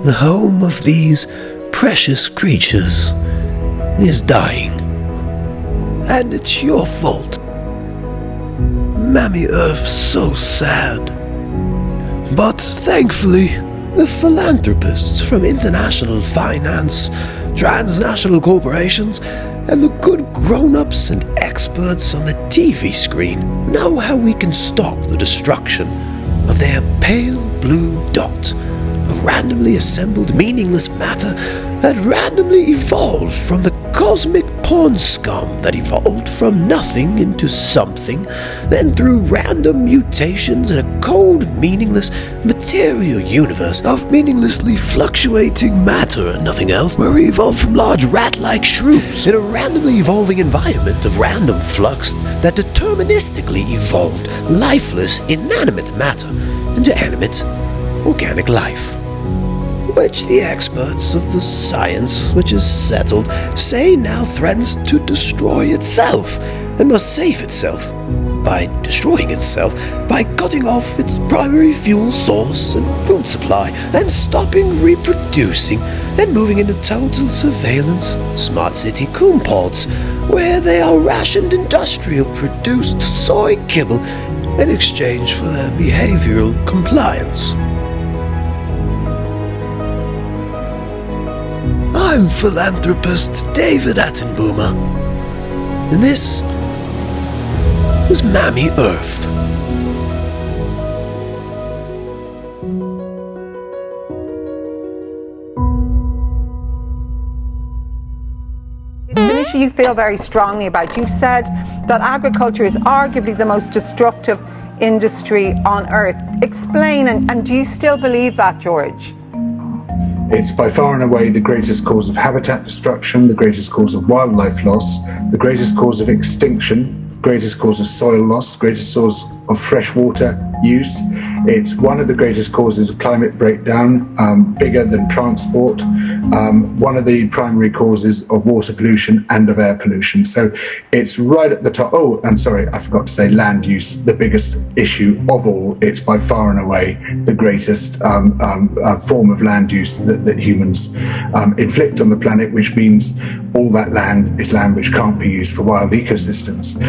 The home of these precious creatures is dying. And it's your fault. Mammy Erff's so sad. But thankfully, the philanthropists from international finance, transnational corporations, and the good grown-ups and experts on the TV screen know how we can stop the destruction of their pale blue dot, of randomly assembled meaningless matter that randomly evolved from the cosmic porn scum that evolved from nothing into something, then through random mutations in a cold, meaningless, material universe of meaninglessly fluctuating matter and nothing else, where we evolved from large rat-like shrews in a randomly evolving environment of random flux that deterministically evolved lifeless, inanimate matter into animate, organic life, which the experts of the science which is settled say now threatens to destroy itself and must save itself by destroying itself, by cutting off its primary fuel source and food supply, and stopping reproducing and moving into total surveillance smart city coon pods, where they are rationed industrial produced soy kibble in exchange for their behavioral compliance. I'm philanthropist David Attenboomer, and this was Mammy Erff. It's an issue you feel very strongly about. You've said that agriculture is arguably the most destructive industry on earth. Explain, and do you still believe that, George? It's by far and away the greatest cause of habitat destruction, the greatest cause of wildlife loss, the greatest cause of extinction, greatest cause of soil loss, greatest source of freshwater use. It's one of the greatest causes of climate breakdown, bigger than transport, one of the primary causes of water pollution and of air pollution. So it's right at the top. Oh, and sorry, I forgot to say land use, the biggest issue of all. It's by far and away the greatest form of land use that humans inflict on the planet, which means all that land is land which can't be used for wild ecosystems.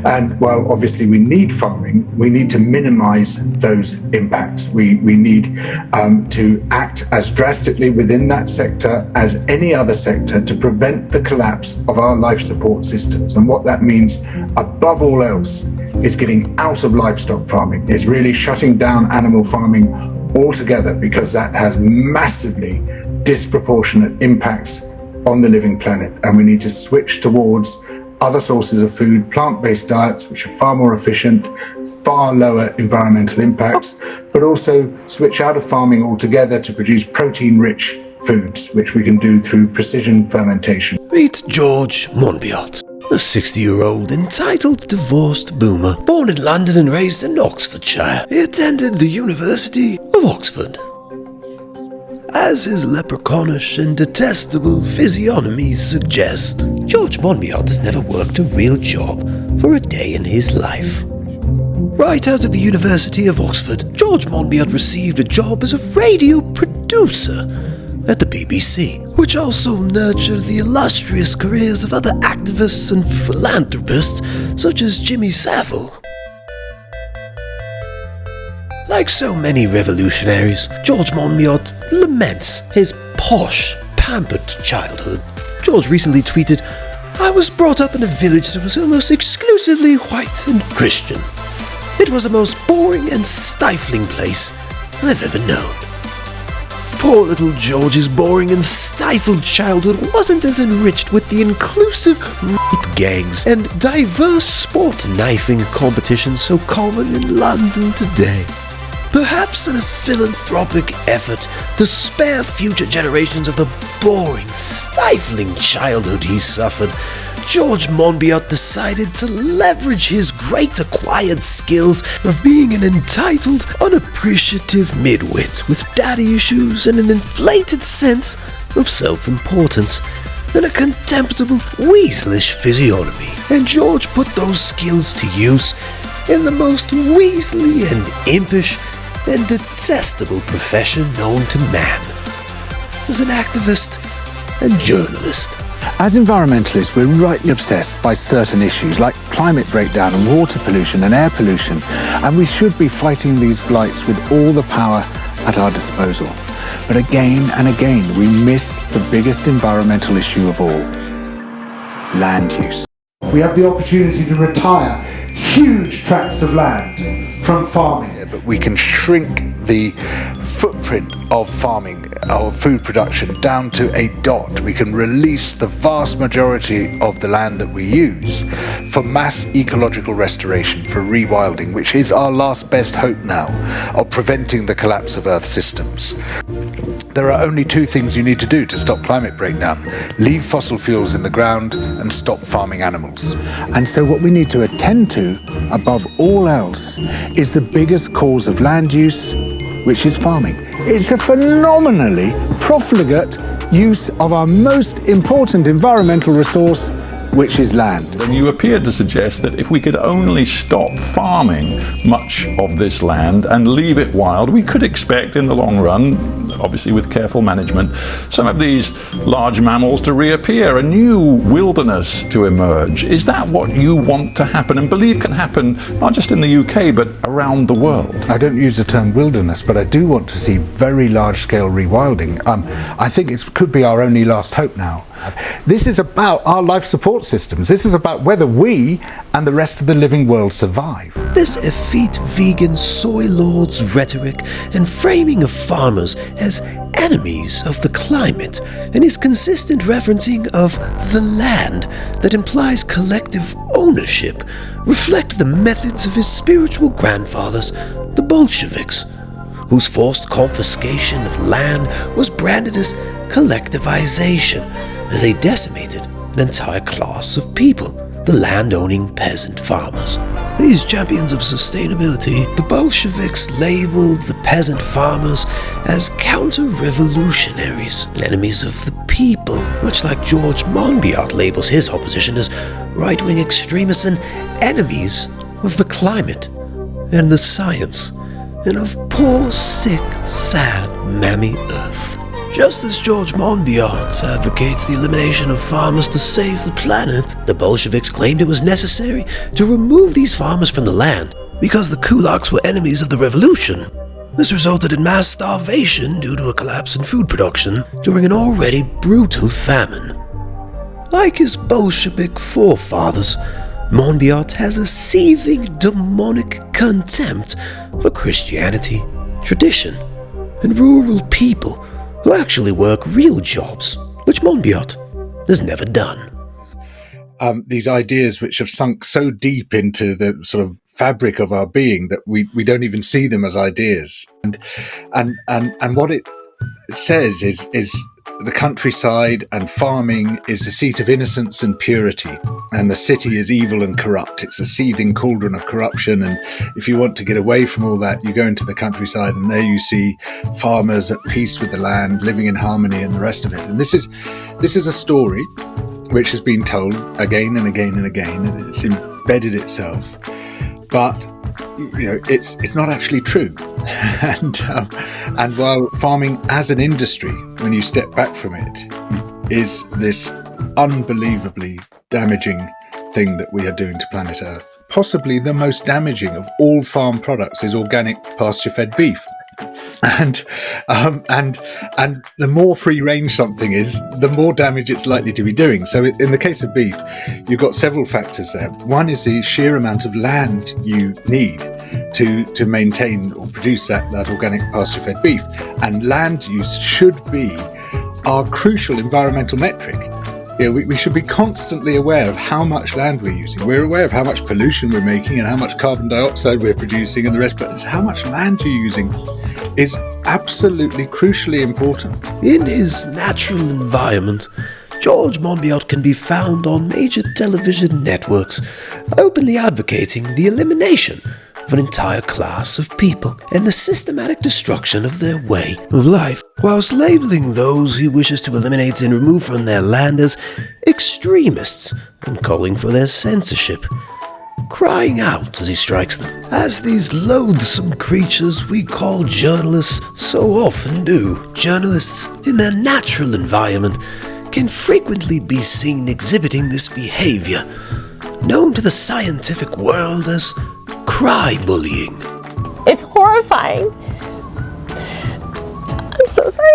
And while obviously we need farming, we need to minimize those impacts. We need to act as drastically within that sector as any other sector to prevent the collapse of our life support systems. And what that means, above all else, is getting out of livestock farming. It's really shutting down animal farming altogether, because that has massively disproportionate impacts on the living planet. And we need to switch towards other sources of food, plant-based diets, which are far more efficient, far lower environmental impacts, but also switch out of farming altogether to produce protein-rich foods, which we can do through precision fermentation. Meet George Monbiot, a 60-year-old entitled divorced boomer, born in London and raised in Oxfordshire. He attended the University of Oxford. As his leprechaunish and detestable physiognomy suggest, George Monbiot has never worked a real job for a day in his life. Right out of the University of Oxford, George Monbiot received a job as a radio producer at the BBC, which also nurtured the illustrious careers of other activists and philanthropists such as Jimmy Savile. Like so many revolutionaries, George Monbiot laments his posh, pampered childhood. George recently tweeted, "I was brought up in a village that was almost exclusively white and Christian. It was the most boring and stifling place I've ever known." Poor little George's boring and stifled childhood wasn't as enriched with the inclusive rape gangs and diverse sport knifing competitions so common in London today. Perhaps in a philanthropic effort to spare future generations of the boring, stifling childhood he suffered, George Monbiot decided to leverage his great acquired skills of being an entitled, unappreciative midwit with daddy issues and an inflated sense of self-importance and a contemptible, weaselish physiognomy. And George put those skills to use in the most weaselly and impish and detestable profession known to man, as an activist and journalist. As environmentalists, we're rightly obsessed by certain issues like climate breakdown and water pollution and air pollution, and we should be fighting these blights with all the power at our disposal. But again and again, we miss the biggest environmental issue of all: land use. We have the opportunity to retire huge tracts of land from farming. But we can shrink the footprint of farming, of food production, down to a dot. We can release the vast majority of the land that we use for mass ecological restoration, for rewilding, which is our last best hope now of preventing the collapse of Earth systems. There are only two things you need to do to stop climate breakdown: leave fossil fuels in the ground and stop farming animals. And so what we need to attend to, above all else, is the biggest cause of land use, which is farming. It's a phenomenally profligate use of our most important environmental resource, which is land. And you appeared to suggest that if we could only stop farming much of this land and leave it wild, we could expect in the long run, obviously with careful management, some of these large mammals to reappear, a new wilderness to emerge. Is that what you want to happen and believe can happen, not just in the UK, but around the world? I don't use the term wilderness, but I do want to see very large-scale rewilding. I think it could be our only last hope now. This is about our life support systems. This is about whether we and the rest of the living world survive. This effete vegan soy lord's rhetoric and framing of farmers as enemies of the climate, and his consistent referencing of the land that implies collective ownership, reflect the methods of his spiritual grandfathers, the Bolsheviks, whose forced confiscation of land was branded as collectivization, as they decimated an entire class of people, the land-owning peasant farmers. These champions of sustainability, the Bolsheviks labeled the peasant farmers as counter-revolutionaries and enemies of the people, much like George Monbiot labels his opposition as right-wing extremists and enemies of the climate and the science, and of poor, sick, sad Mammy Erff. Just as George Monbiot advocates the elimination of farmers to save the planet, the Bolsheviks claimed it was necessary to remove these farmers from the land because the kulaks were enemies of the revolution. This resulted in mass starvation due to a collapse in food production during an already brutal famine. Like his Bolshevik forefathers, Monbiot has a seething demonic contempt for Christianity, tradition, and rural people who actually work real jobs, which Monbiot has never done. These ideas which have sunk so deep into the sort of fabric of our being that we don't even see them as ideas. And what it says is the countryside and farming is the seat of innocence and purity, and the city is evil and corrupt. It's a seething cauldron of corruption, and if you want to get away from all that, you go into the countryside, and there you see farmers at peace with the land, living in harmony, and the rest of it. And this is a story which has been told again and again and again, and it's embedded itself, but it's not actually true. And while farming as an industry, when you step back from it, is this unbelievably damaging thing that we are doing to planet Earth, possibly the most damaging of all farm products is organic pasture-fed beef. And the more free range something is, the more damage it's likely to be doing. So in the case of beef, you've got several factors there. One is the sheer amount of land you need to maintain or produce that organic pasture-fed beef. And land use should be our crucial environmental metric. We should be constantly aware of how much land we're using. We're aware of how much pollution we're making and how much carbon dioxide we're producing and the rest, but it's how much land you're using is absolutely crucially important. In his natural environment, George Monbiot can be found on major television networks, openly advocating the elimination of an entire class of people and the systematic destruction of their way of life, whilst labeling those he wishes to eliminate and remove from their land as extremists and calling for their censorship. crying out as he strikes them, as these loathsome creatures we call journalists so often do. Journalists, in their natural environment, can frequently be seen exhibiting this behavior, known to the scientific world as cry bullying. It's horrifying. I'm so sorry.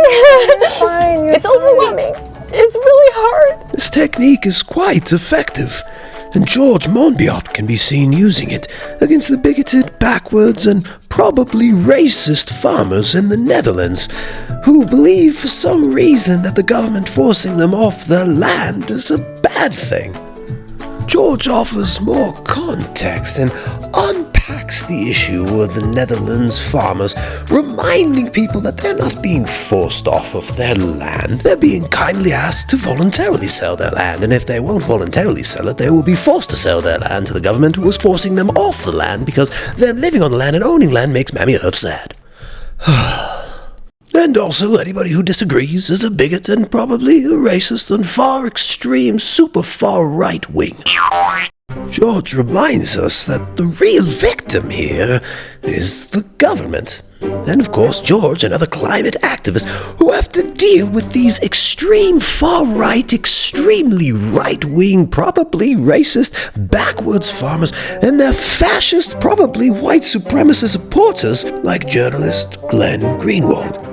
It's overwhelming. It's really hard. This technique is quite effective, and George Monbiot can be seen using it against the bigoted, backwards, and probably racist farmers in the Netherlands, who believe for some reason that the government forcing them off their land is a bad thing. George offers more context and unpacks the issue of the Netherlands farmers, reminding people that they're not being forced off of their land. They're being kindly asked to voluntarily sell their land, and if they won't voluntarily sell it, they will be forced to sell their land to the government, who is forcing them off the land because them living on the land and owning land makes Mammy Erff sad. And also, anybody who disagrees is a bigot and probably a racist and far extreme, super far right wing. George reminds us that the real victim here is the government. And of course, George and other climate activists who have to deal with these extreme far-right, extremely right-wing, probably racist, backwards farmers and their fascist, probably white supremacist supporters like journalist Glenn Greenwald.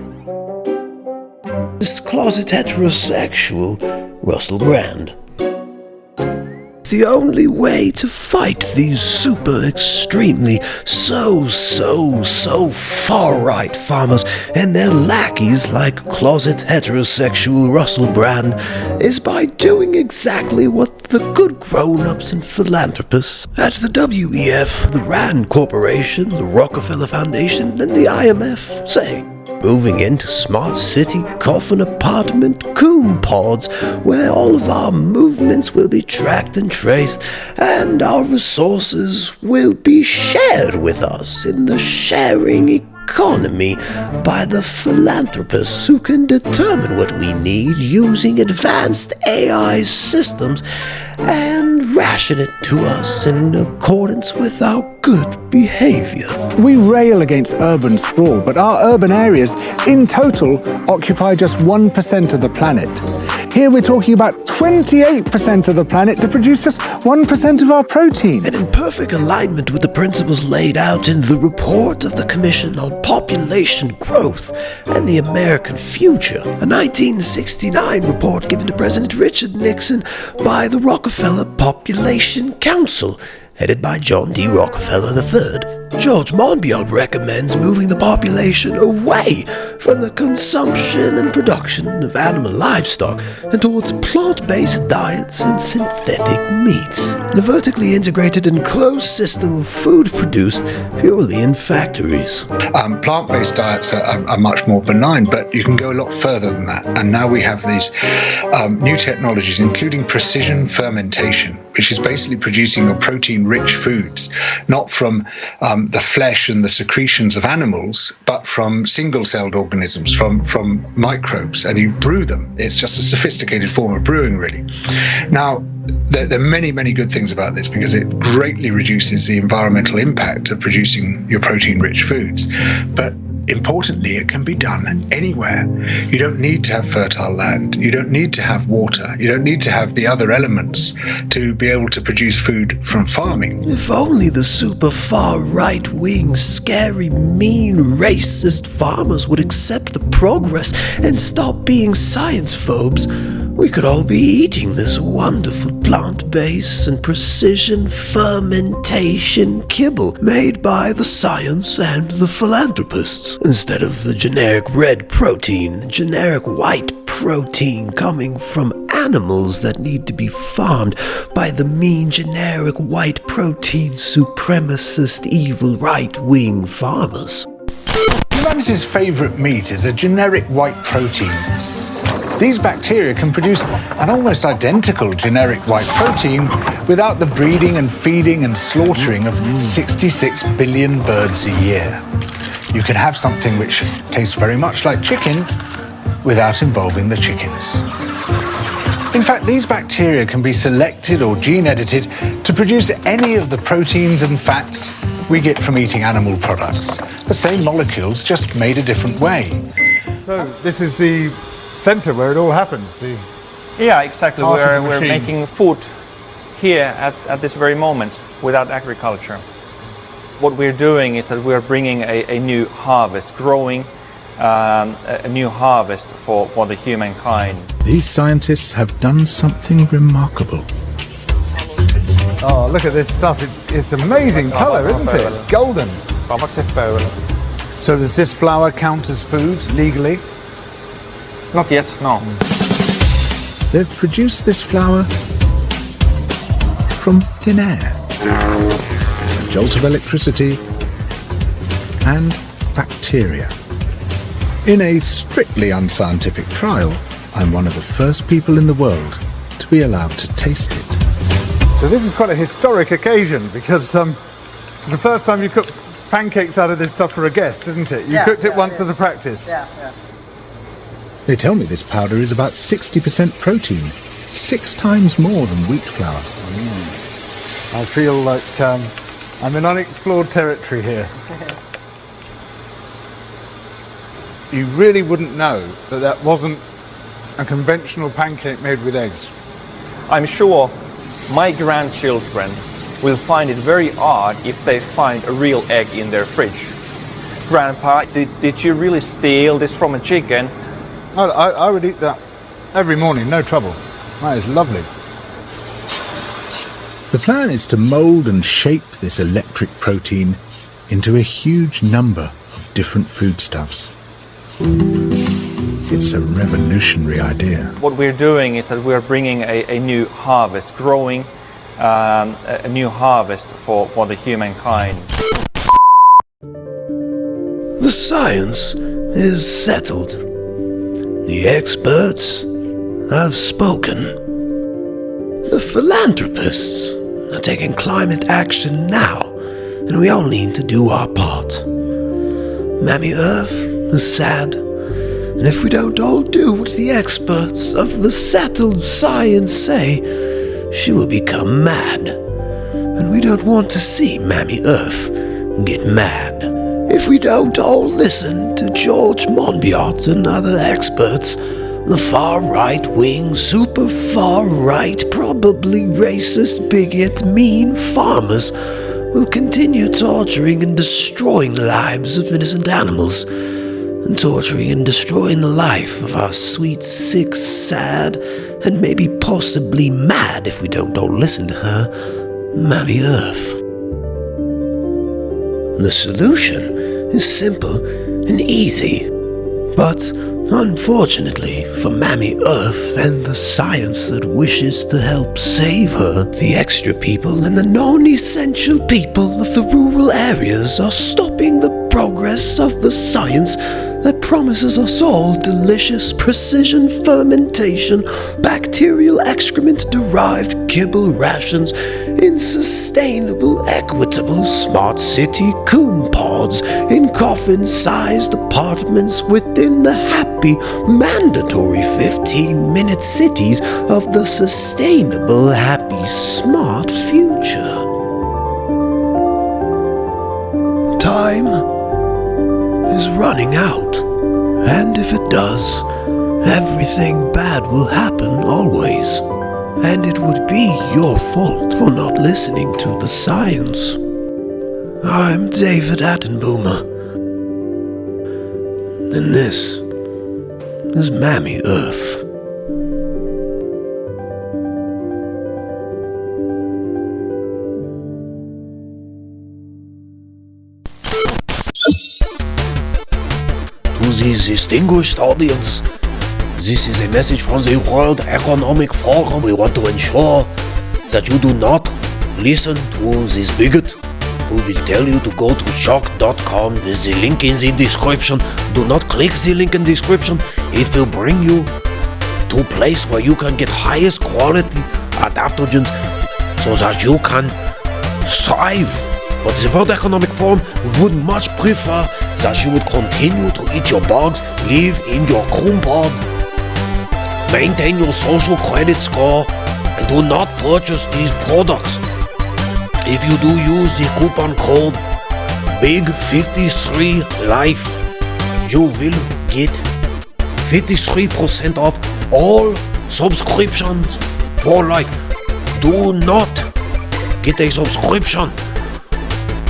This closet heterosexual Russell Brand. The only way to fight these super extremely so far-right farmers and their lackeys like closet heterosexual Russell Brand is by doing exactly what the good grown-ups and philanthropists at the WEF, the Rand Corporation, the Rockefeller Foundation, and the IMF say. Moving into smart city, coffin apartment, coon pods, where all of our movements will be tracked and traced, and our resources will be shared with us in the sharing economy by the philanthropists who can determine what we need using advanced AI systems and ration it to us in accordance with our good behavior. We rail against urban sprawl, but our urban areas in total occupy just 1% of the planet. Here we're talking about 28% of the planet to produce just 1% of our protein. And in perfect alignment with the principles laid out in the report of the Commission on Population Growth and the American Future, a 1969 report given to President Richard Nixon by the Rockefeller Population Council, headed by John D. Rockefeller III. George Monbiot recommends moving the population away from the consumption and production of animal livestock and towards plant-based diets and synthetic meats, and a vertically integrated and closed system of food produced purely in factories. Plant-based diets are much more benign, but you can go a lot further than that. And now we have these new technologies, including precision fermentation, which is basically producing your protein-rich foods, not from the flesh and the secretions of animals, but from single-celled organisms, from microbes, and you brew them. It's just a sophisticated form of brewing, really. Now, there are many, many good things about this because it greatly reduces the environmental impact of producing your protein-rich foods. But importantly, it can be done anywhere. You don't need to have fertile land. You don't need to have water. You don't need to have the other elements to be able to produce food from farming. If only the super far right-wing, scary, mean, racist farmers would accept the progress and stop being science phobes, we could all be eating this wonderful plant-based and precision fermentation kibble made by the science and the philanthropists, instead of the generic red protein, generic white protein coming from animals that need to be farmed by the mean generic white protein supremacist evil right-wing farmers. Humanity's favourite meat is a generic white protein. These bacteria can produce an almost identical generic white protein without the breeding and feeding and slaughtering of 66 billion birds a year. You can have something which tastes very much like chicken without involving the chickens. In fact, these bacteria can be selected or gene edited to produce any of the proteins and fats we get from eating animal products. The same molecules, just made a different way. So this is the centre where it all happens. Yeah, exactly. Part of the We're machine. making food here at this very moment without agriculture. What we're doing is that we're bringing a new harvest, growing a new harvest for the humankind. These scientists have done something remarkable. Oh, look at this stuff. It's amazing colour, isn't it? It's golden. So does this flour count as food legally? Not yet, no. They've produced this flour from thin air, a jolt of electricity, and bacteria. In a strictly unscientific trial, I'm one of the first people in the world to be allowed to taste it. So this is quite a historic occasion because it's the first time you cook pancakes out of this stuff for a guest, isn't it? You cooked it once as a practice. Yeah. They tell me this powder is about 60% protein, 6 times more than wheat flour. I feel like I'm in unexplored territory here. You really wouldn't know that wasn't a conventional pancake made with eggs. I'm sure my grandchildren will find it very odd if they find a real egg in their fridge. Grandpa, did you really steal this from a chicken? I would eat that every morning, no trouble. That is lovely. The plan is to mould and shape this electric protein into a huge number of different foodstuffs. It's a revolutionary idea. What we're doing is that we're bringing a new harvest, growing a new harvest for the humankind. The science is settled. The experts have spoken. The philanthropists are taking climate action now, and we all need to do our part. Mammy Erff is sad, and if we don't all do what the experts of the settled science say, she will become mad. And we don't want to see Mammy Erff get mad. If we don't all listen to George Monbiot and other experts, the far-right wing, super far-right, probably racist, bigot, mean farmers will continue torturing and destroying the lives of innocent animals, and torturing and destroying the life of our sweet, sick, sad, and maybe possibly mad, if we don't all listen to her, Mammy Erff. The solution is simple and easy, but unfortunately for Mammy Erff and the science that wishes to help save her, the extra people and the non-essential people of the rural areas are stopping the progress of the science that promises us all delicious precision fermentation, bacterial excrement-derived kibble rations in sustainable, equitable, smart city coon pods in coffin-sized apartments within the happy, mandatory 15-minute cities of the sustainable, happy, smart future. Time is running out, and if it does, everything bad will happen always, and it would be your fault for not listening to the science. I'm David Attenboomer, and this is Mammy Erff. To the distinguished audience, this is a message from the World Economic Forum. We want to ensure that you do not listen to this bigot who will tell you to go to shock.com with the link in the description. Do not click the link in the description. It will bring you to a place where you can get highest quality adaptogens so that you can thrive. But the World Economic Forum would much prefer that you would continue to eat your bugs, live in your coon pod. maintain your social credit score and do not purchase these products. If you do use the coupon code BIG53LIFE, you will get 53% off all subscriptions for life. Do not get a subscription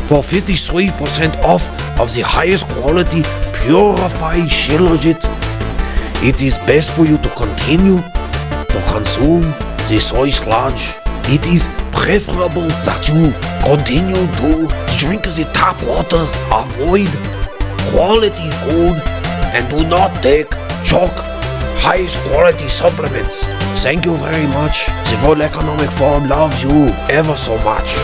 for 53% off of the highest quality purified shilajit. It is best for you to continue to consume the soy sludge. It is preferable that you continue to drink the tap water, avoid quality food, and do not take highest quality supplements. Thank you very much. The World Economic Forum loves you ever so much.